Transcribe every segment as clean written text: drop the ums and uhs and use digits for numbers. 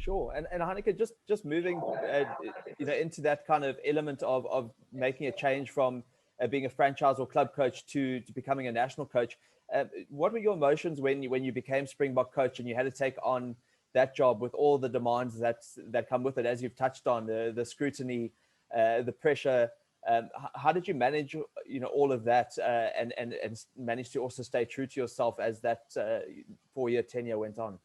Sure. And Heyneke, just moving into that kind of element of making a change from being a franchise or club coach to becoming a national coach. What were your emotions when you became Springbok coach and you had to take on that job with all the demands that come with it, as you've touched on, the scrutiny, the pressure? How did you manage all of that and manage to also stay true to yourself as that 4-year tenure went on?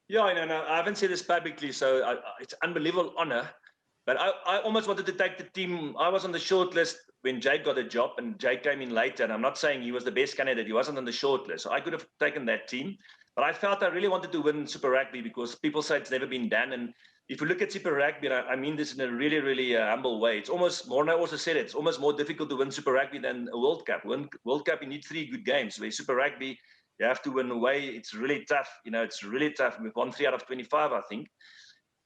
Yeah, no, I haven't said this publicly, so it's unbelievable honor. But I almost wanted to take the team. I was on the short list when Jake got a job, and Jake came in later. And I'm not saying he was the best candidate. He wasn't on the short list. So I could have taken that team. But I felt I really wanted to win Super Rugby because people say it's never been done. And if you look at Super Rugby, I mean this in a really, really humble way. It's almost, Morna also said it, it's almost more difficult to win Super Rugby than a World Cup. World Cup, you need 3 good games. Where Super Rugby, you have to win away. It's really tough. It's really tough. We've won 3 out of 25, I think.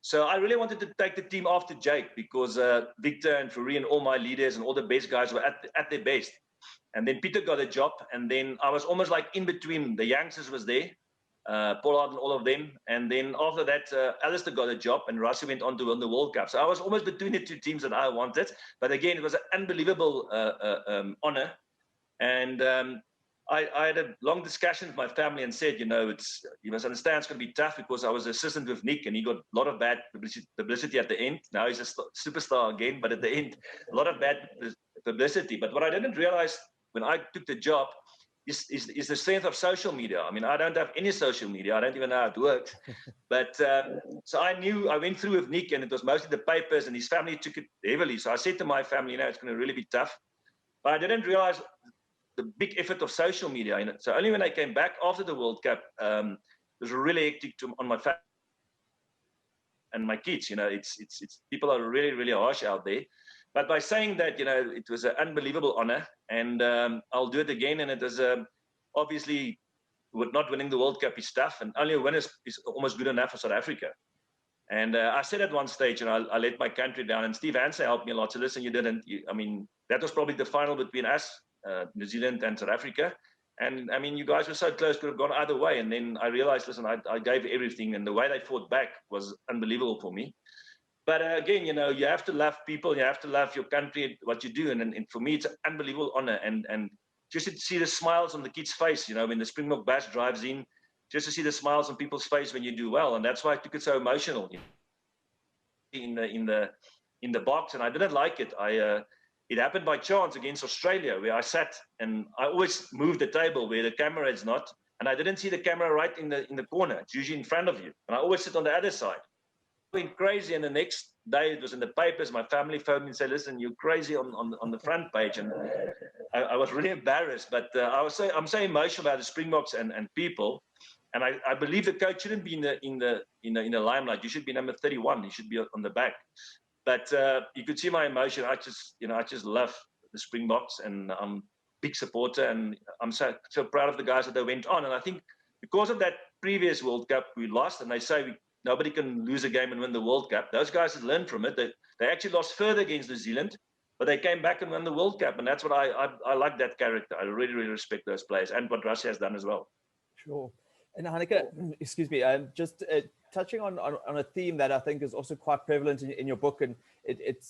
So I really wanted to take the team after Jake because Victor and Fourie and all my leaders and all the best guys were at their best. And then Peter got a job, and then I was almost like in between. The youngsters was there, Pollard and all of them. And then after that, Alistair got a job, and Rassie went on to win the World Cup. So I was almost between the 2 teams that I wanted. But again, it was an unbelievable honor. And I had a long discussion with my family and said, you must understand it's going to be tough because I was assistant with Nick and he got a lot of bad publicity at the end. Now he's a superstar again, but at the end, a lot of bad publicity. But what I didn't realize when I took the job is the strength of social media. I mean, I don't have any social media. I don't even know how it works. But so I went through with Nick and it was mostly the papers and his family took it heavily. So I said to my family, it's going to really be tough. But I didn't realize the big effort of social media. So only when I came back after the World Cup, it was really hectic on my family and my kids. It's people are really, really harsh out there. But by saying that, it was an unbelievable honor, and I'll do it again. And it was obviously not winning the World Cup is tough, and only a winner is almost good enough for South Africa. And I said at one stage, I let my country down, and Steve Hansen helped me a lot. So listen, you didn't. That was probably the final between us. New Zealand and South Africa. And I mean, you guys were so close, could have gone either way. And then I realized, listen, I gave everything. And the way they fought back was unbelievable for me. But again, you have to love people. You have to love your country, what you do. And for me, it's an unbelievable honor. And just to see the smiles on the kids' face, when the Springbok bus drives in, just to see the smiles on people's face when you do well. And that's why I took it so emotional in the box. And I didn't like it. It happened by chance against Australia, where I sat and I always move the table where the camera is not, and I didn't see the camera right in the corner. It's usually in front of you, and I always sit on the other side. I went crazy, and the next day it was in the papers. My family phoned me and said, "Listen, you're crazy on the front page," and I was really embarrassed. But I'm so emotional about the Springboks and people, and I believe the coach shouldn't be in the limelight. You should be number 31. You should be on the back. But you could see my emotion. I just love the Springboks, and I'm a big supporter. And I'm so proud of the guys that they went on. And I think because of that previous World Cup we lost, and they say nobody can lose a game and win the World Cup. Those guys had learned from it. They actually lost further against New Zealand, but they came back and won the World Cup. And that's what I like that character. I really, really respect those players and what Russia has done as well. Sure. And Heyneke, excuse me, just touching on a theme that I think is also quite prevalent in your book, and it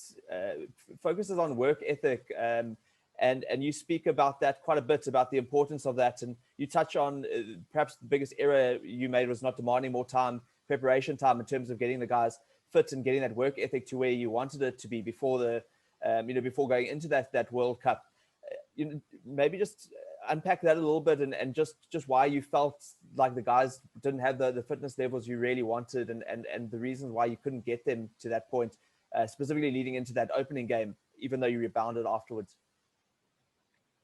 focuses on work ethic, and you speak about that quite a bit, about the importance of that, and you touch on perhaps the biggest error you made was not demanding more time, preparation time, in terms of getting the guys fit and getting that work ethic to where you wanted it to be before before going into that World Cup. Maybe just unpack that a little bit, and just why you felt like the guys didn't have the fitness levels you really wanted, and the reasons why you couldn't get them to that point, specifically leading into that opening game, even though you rebounded afterwards.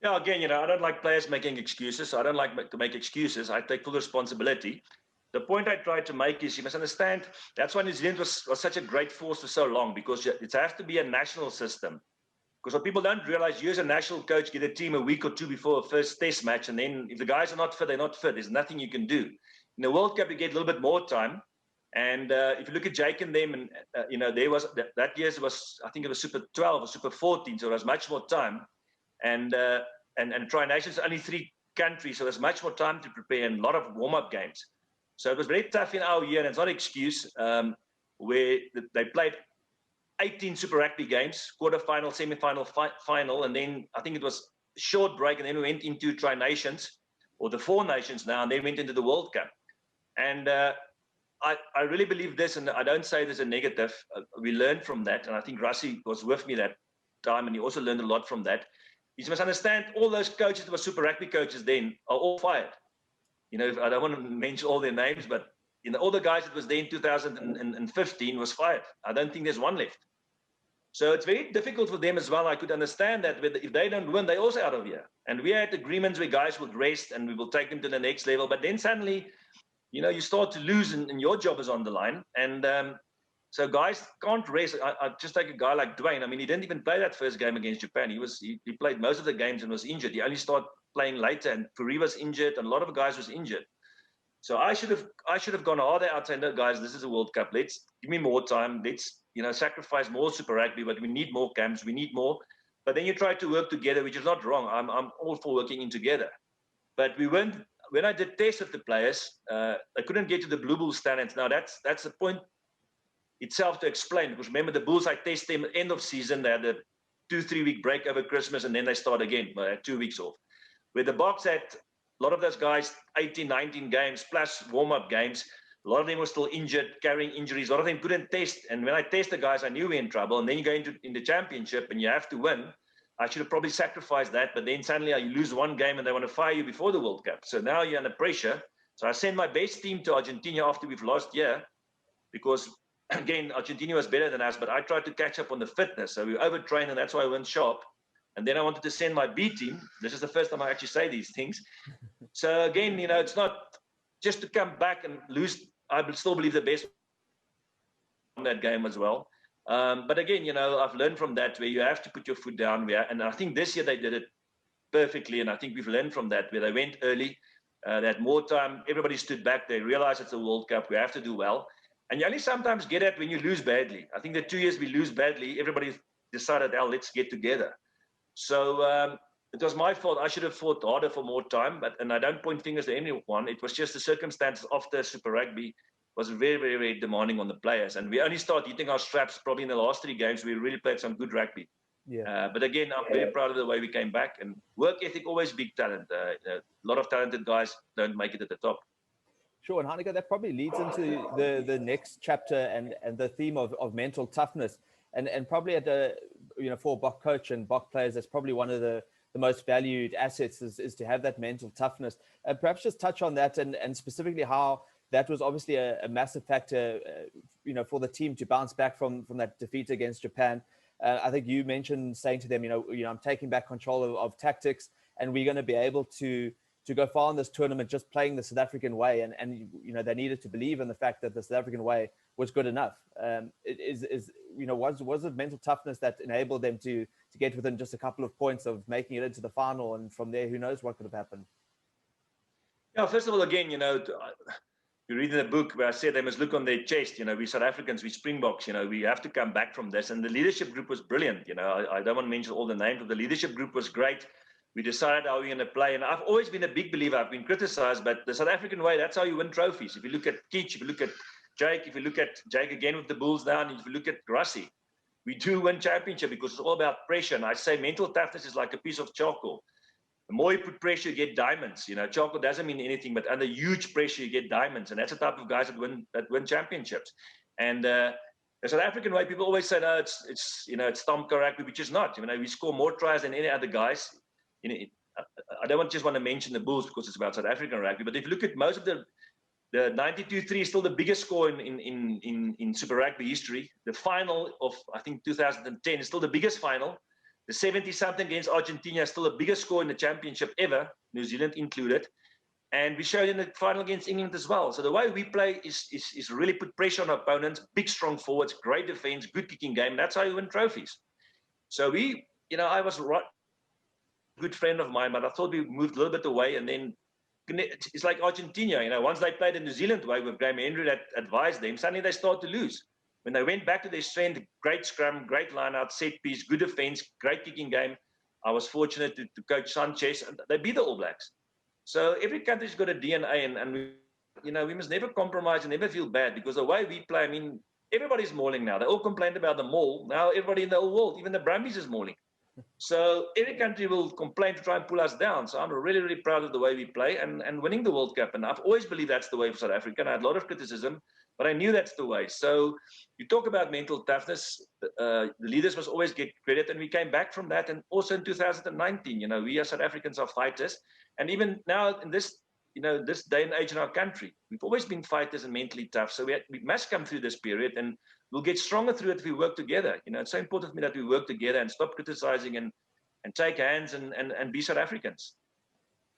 Yeah, again, I don't like players making excuses. I don't like to make excuses. I take full responsibility. The point I tried to make is you must understand that's why New Zealand was such a great force for so long, because it has to be a national system. Because what people don't realize, you as a national coach get a team a week or two before a first test match, and then if the guys are not fit, they're not fit. There's nothing you can do. In the World Cup, you get a little bit more time. And if you look at Jake and them, and there was that year's was, I think it was Super 12 or Super 14, so there was much more time. And Tri Nations only 3 countries, so there's much more time to prepare and a lot of warm-up games. So it was very tough in our year, and it's not an excuse, where they played 18 Super Rugby games, quarter-final, semi-final, final, and then I think it was a short break, and then we went into Tri-Nations, or the Four Nations now, and then went into the World Cup. And I really believe this, and I don't say this a negative. We learned from that, and I think Rassie was with me that time, and he also learned a lot from that. You must understand, all those coaches that were Super Rugby coaches then are all fired. You know, I don't want to mention all their names, but all the guys that was there in 2015 was fired. I don't think there's one left. So it's very difficult for them as well. I could understand that if they don't win, they're also out of here. And we had agreements where guys would rest and we will take them to the next level. But then suddenly, you start to lose and your job is on the line. And so guys can't rest. I just take a guy like Dwayne. I mean, he didn't even play that first game against Japan. He played most of the games and was injured. He only started playing later, and Fourie was injured, and a lot of guys was injured. So I should have gone harder out, saying, no, guys, this is a World Cup. Let's give me more time. Let's sacrifice more Super Rugby, but we need more camps. We need more. But then you try to work together, which is not wrong. I'm all for working in together. But we weren't. When I did tests with the players, I couldn't get to the Blue Bull standards. Now that's the point itself to explain, because remember the Bulls, I test them at the end of season. They had a 2-3 week break over Christmas, and then they start again. But I had 2 weeks off. Where the Boks had a lot of those guys, 18, 19 games plus warm-up games. A lot of them were still injured, carrying injuries. A lot of them couldn't test. And when I test the guys, I knew we were in trouble. And then you go in the championship and you have to win. I should have probably sacrificed that. But then suddenly you lose one game and they want to fire you before the World Cup. So now you're under pressure. So I sent my best team to Argentina after we've lost here, because, again, Argentina was better than us. But I tried to catch up on the fitness. So we overtrained, and that's why I went sharp. And then I wanted to send my B team. This is the first time I actually say these things. So again, it's not just to come back and lose. I still believe the best in that game as well. But again, I've learned from that, where you have to put your foot down. And I think this year they did it perfectly. And I think we've learned from that, where they went early. They had more time. Everybody stood back. They realized it's a World Cup. We have to do well. And you only sometimes get it when you lose badly. I think the 2 years we lose badly, everybody decided, let's get together. So it was my fault. I should have fought harder for more time. And I don't point fingers at anyone. It was just the circumstances of the Super Rugby was very, very, very demanding on the players. And we only started hitting our straps probably in the last 3 games. We really played some good rugby. Yeah. But again, I'm very proud of the way we came back. And work ethic, always big talent. A lot of talented guys don't make it at the top. Sure, and Heyneke, that probably leads into the next chapter and the theme of mental toughness. And probably at the, for a Bok coach and Bok players, that's probably one of the most valued assets is to have that mental toughness. Perhaps just touch on that and specifically how that was obviously a massive factor, for the team to bounce back from that defeat against Japan. I think you mentioned saying to them, I'm taking back control of tactics, and we're going to be able to go far in this tournament just playing the South African way. And they needed to believe in the fact that the South African way was good enough. Was it mental toughness that enabled them to get within just a couple of points of making it into the final, and from there, who knows what could have happened? Yeah, first of all, again, you read in the book where I said they must look on their chest. We South Africans, we Springboks, we have to come back from this. And the leadership group was brilliant. I don't want to mention all the names, but the leadership group was great. We decided how we're going to play. And I've always been a big believer. I've been criticized, but the South African way, that's how you win trophies. If you look at Keach, if you look at Jake, if you look at Jake again with the Bulls now, and if you look at Rassie, we do win championship because it's all about pressure. And I say mental toughness is like a piece of charcoal. The more you put pressure, you get diamonds. Charcoal doesn't mean anything, but under huge pressure, you get diamonds. And that's the type of guys that win championships. And the South African way, people always say, no, it's Stamka rugby, which is not. We score more tries than any other guys. I don't just want to mention the Bulls because it's about South African rugby, but if you look at most of the 92-3 is still the biggest score in Super Rugby history. The final of, I think, 2010 is still the biggest final. The 70-something against Argentina is still the biggest score in the championship ever, New Zealand included. And we showed in the final against England as well. So the way we play is really put pressure on opponents, big, strong forwards, great defense, good kicking game. That's how you win trophies. So I was right. Good friend of mine, but I thought we moved a little bit away, and then it's like Argentina. Once they played the New Zealand way with Graham Henry that advised them, suddenly they start to lose. When they went back to their strength, great scrum, great line-out, set piece, good defense, great kicking game. I was fortunate to coach Sanchez, and they beat the All Blacks. So every country's got a DNA, and we we must never compromise and never feel bad, because the way we play, I mean, everybody's mauling now. They all complained about the maul. Now everybody in the whole world, even the Brumbies, is mauling. So every country will complain to try and pull us down. So I'm really, really proud of the way we play and winning the World Cup. And I've always believed that's the way for South Africa. And I had a lot of criticism, but I knew that's the way. So you talk about mental toughness. The leaders must always get credit. And we came back from that. And also in 2019, we as South Africans are fighters. And even now in this, this day and age in our country, we've always been fighters and mentally tough. So we must come through this period, and we'll get stronger through it if we work together. It's so important for me that we work together and stop criticizing and take hands and be South Africans.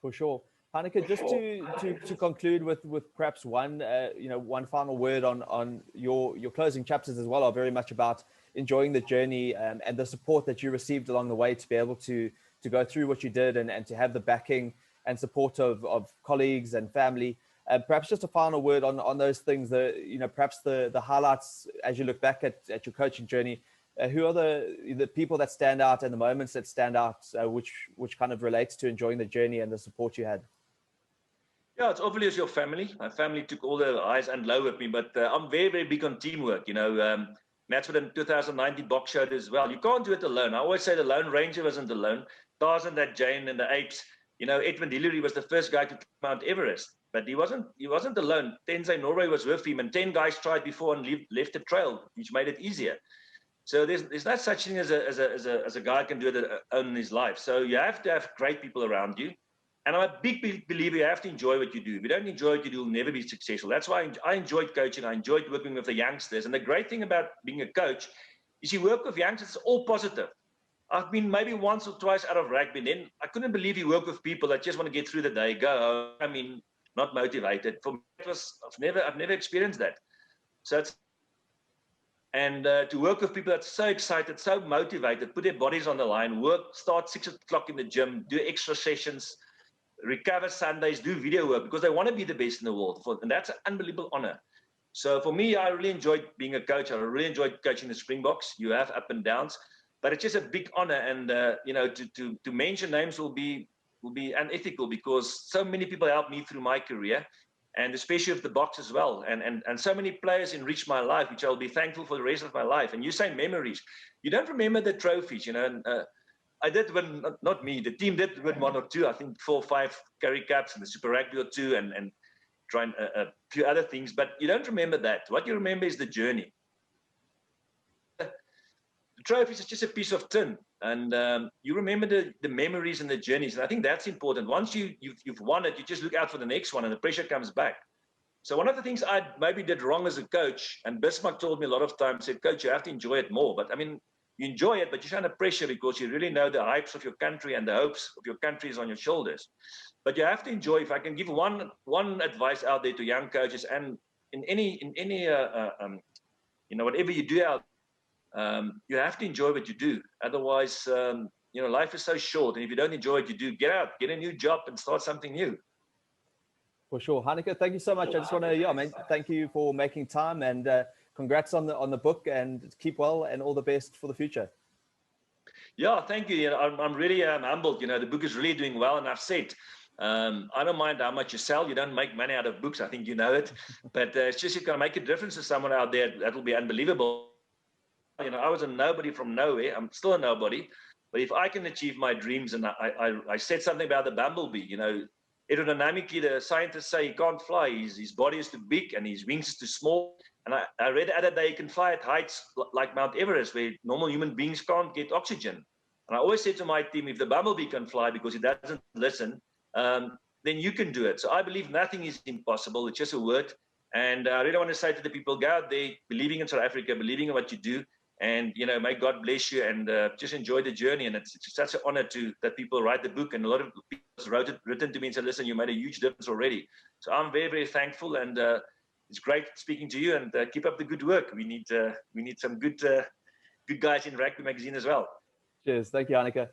For sure. Heyneke, just to conclude with perhaps one final word on your closing chapters as well are very much about enjoying the journey and the support that you received along the way to be able to go through what you did and to have the backing and support of colleagues and family. Perhaps just a final word on those things, perhaps the highlights as you look back at your coaching journey. Who are the people that stand out and the moments that stand out, which kind of relates to enjoying the journey and the support you had? Yeah, it's obviously your family. My family took all the highs and lows with me, but I'm very, very big on teamwork. That's what in 2019 Box showed as well. You can't do it alone. I always say the Lone Ranger wasn't alone. Tarzan, that Jane and the apes. Edmund Hillary was the first guy to Mount Everest, but he wasn't alone. Tenzing Norway was with him, and 10 guys tried before and left a trail, which made it easier. So there's no such thing as a guy can do it alone in his life. So you have to have great people around you. And I'm a big believer you have to enjoy what you do. If you don't enjoy what you do, you'll never be successful. That's why I enjoyed coaching. I enjoyed working with the youngsters. And the great thing about being a coach is you work with youngsters, it's all positive. I've been maybe once or twice out of rugby. And then I couldn't believe you work with people that just want to get through the day, go home. I mean, not motivated. For me, I've never experienced that. So it's to work with people that's so excited, so motivated, put their bodies on the line, start 6 o'clock in the gym, do extra sessions, recover Sundays, do video work because they want to be the best in the world. And that's an unbelievable honor. So for me, I really enjoyed being a coach. I really enjoyed coaching the Springboks. You have up and downs, but it's just a big honor. And to mention names will be unethical because so many people helped me through my career, and especially with the Boks as well. And so many players enriched my life, which I'll be thankful for the rest of my life. And you say memories. You don't remember the trophies, and I did win, not me, the team did win 1 or 2, I think 4 or 5 Currie Cups and the Super Rugby or 2 and trying a few other things, but you don't remember that. What you remember is the journey. The trophies is just a piece of tin, and you remember the memories and the journeys, and I think that's important. Once you've won it, you just look out for the next one, and the pressure comes back. So one of the things I maybe did wrong as a coach, and Bismarck told me a lot of times, said, Coach, you have to enjoy it more. But I mean, you enjoy it, but you're under pressure because you really know the hypes of your country and the hopes of your country is on your shoulders. But you have to enjoy. If I can give one advice out there to young coaches, and in any whatever you do out, you have to enjoy what you do. Otherwise, life is so short, and if you don't enjoy what you do, get out, get a new job, and start something new. For sure, Heyneke, thank you so much. I just want to, thank you for making time, and congrats on the book, and keep well, and all the best for the future. Yeah, thank you. I'm really humbled. The book is really doing well, and I've said, I don't mind how much you sell. You don't make money out of books. I think you know it, but it's just you can make a difference to someone out there. That will be unbelievable. I was a nobody from nowhere. I'm still a nobody, but if I can achieve my dreams, and I said something about the bumblebee. Aerodynamically, the scientists say he can't fly. His body is too big and his wings is too small. And I read the other day he can fly at heights like Mount Everest, where normal human beings can't get oxygen. And I always say to my team, if the bumblebee can fly because he doesn't listen, then you can do it. So I believe nothing is impossible. It's just a word. And I really want to say to the people, go out there, believing in South Africa, believing in what you do. And, may God bless you, and just enjoy the journey. And it's such an honor that people write the book. And a lot of people have written to me and said, listen, you made a huge difference already. So I'm very, very thankful. And it's great speaking to you, and keep up the good work. We need some good guys in Rugby magazine as well. Cheers. Thank you, Heyneke.